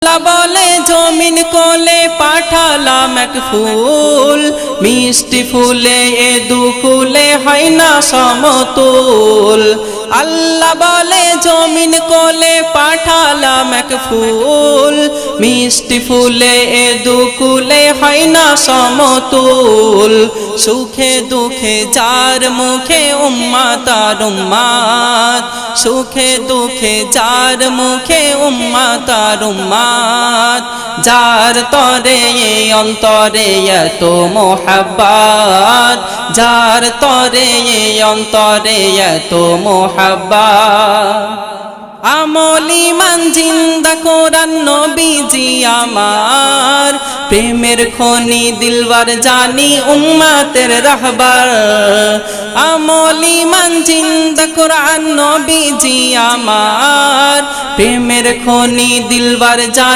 আল্লাহ বলে জমিন কোলে পাঠালাম এক ফুল, মিষ্টি ফুলে এ দুকুলে হয় না সমতুল। আল্লাহ বলে জমিন কোলে পাঠালাম এক ফুল, মিষ্টি ফুলে এ দুকুলে হয় না সমতুল। সুখে দুঃখে যার মুখে উম্মাত আর উম্মাত, সুখে দুঃখে যার মুখে উম্মাত আর উম্মাত। যার তরে অন্তরে এত মোহাব্বত, যার তরে অন্তরে এত মোহাব্বত। আমল ঈমান জিন্দা কোরআন নবীজি আমার, প্রেমের খনি দিলবার জানি উম্মতের রাহবার। আমল ঈমান জিন্দা কোরআন নবীজি আমার, প্রেমের খনি দিলবার জানি